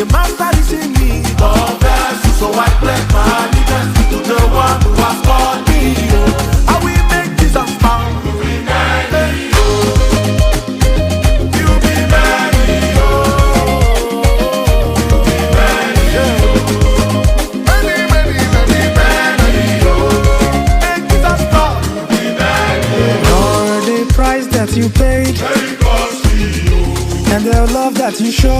The master is in me. God bless you, so I pledge my allegiance to the one who has called me. I will make Jesus smile. You be many, you be many, you be many, many, many, many, many. Make Jesus smile. You be many. For the price that you paid and the love that you showed.